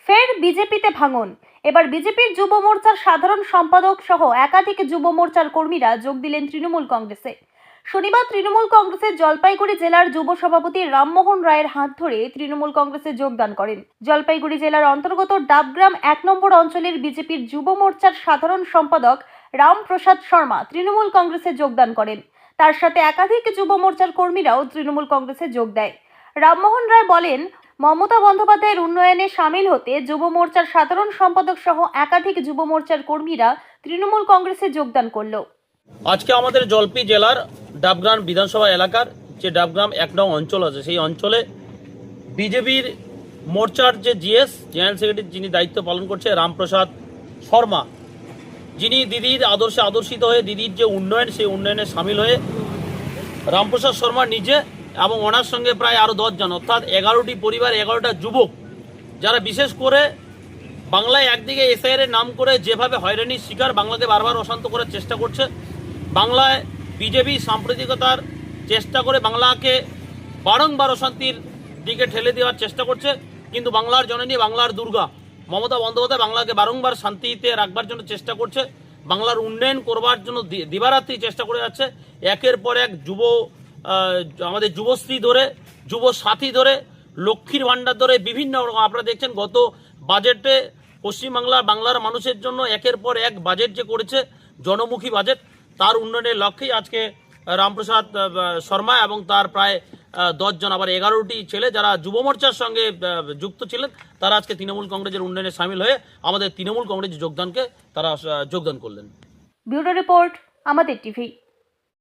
ফের বিজেপিতে ভাঙন। এবার বিজেপির যুব মোর্চার সাধারণ সম্পাদক সহ একাধিক যুব মোর্চার কর্মীরা যোগ দিলেন তৃণমূল কংগ্রেসে। শনিবার তৃণমূল কংগ্রেসের জলপাইগুড়ি জেলার যুব সভাপতি রামমোহন রায়ের হাত ধরে তৃণমূল কংগ্রেসে যোগদান করেন। জলপাইগুড়ি জেলার অন্তর্গত ডাবগ্রাম 1 নম্বর অঞ্চলের বিজেপির যুব মোর্চার সাধারণ সম্পাদক রামপ্রসাদ শর্মা তৃণমূল কংগ্রেসে যোগদান করেন। তার সাথে একাধিক যুব মোর্চার কর্মীরাও তৃণমূল কংগ্রেসে যোগ দেয়। রামমোহন রায় বলেন, মমতা বন্দ্যোপাধ্যায়ের উন্নয়নে সামিল হতে যুব মোর্চার সাধারণ সম্পাদক সহ একাধিক যুব মোর্চার কর্মীরা তৃণমূল কংগ্রেসে যোগদান করল। আজকে আমাদের জলপি জেলার ডাবগ্রাম বিধানসভা এলাকার যে ডাবগ্রাম 1 নং অঞ্চল আছে, সেই অঞ্চলে বিজেপির মোর্চার যে জেনারেল সেক্রেটারি যিনি দায়িত্ব পালন করছে রামপ্রসাদ শর্মা, যিনি দিদির আদর্শে আদর্শিত হয়ে দিদির যে উন্নয়ন, সেই উন্নয়নে সামিল হয়ে রামপ্রসাদ শর্মা নিজে এবং ওনার সঙ্গে প্রায় আরও 10 জন, অর্থাৎ 11টি পরিবার, 11টা যুবক, যারা বিশেষ করে বাংলায় একদিকে এসআইআর নাম করে যেভাবে হয়রানির শিকার, বাংলাকে বারবার অশান্ত করার চেষ্টা করছে, বাংলায় বিজেপি সাম্প্রদায়িকতার চেষ্টা করে বাংলাকে বারংবার অশান্তির দিকে ঠেলে দেওয়ার চেষ্টা করছে। কিন্তু বাংলার জননী, বাংলার দুর্গা মমতা বন্দ্যোপাধ্যায় বাংলাকে বারংবার শান্তিতে রাখবার জন্য চেষ্টা করছে, বাংলার উন্নয়ন করবার জন্য দিবারাত্রি চেষ্টা করে যাচ্ছে। একের পর এক আমাদের যুবশ্রী ধরে, যুব সাথী ধরে, লক্ষ্মীর ভাণ্ডার ধরে বিভিন্ন, আপনারা দেখছেন গত বাজেটে বাংলার মানুষের জন্য একের পর এক বাজেট যে করেছে, জনমুখী বাজেট, তার উন্নয়নের লক্ষ্যেই আজকে রামপ্রসাদ শর্মা এবং তার প্রায় 10 জন, আবার 11টি ছেলে যারা যুব মোর্চার সঙ্গে যুক্ত ছিলেন, তারা আজকে তৃণমূল কংগ্রেসের উন্নয়নে সামিল হয়ে আমাদের তৃণমূল কংগ্রেস যোগদানকে তারা যোগদান করলেন। ব্যুরো রিপোর্ট, আমাদের টিভি।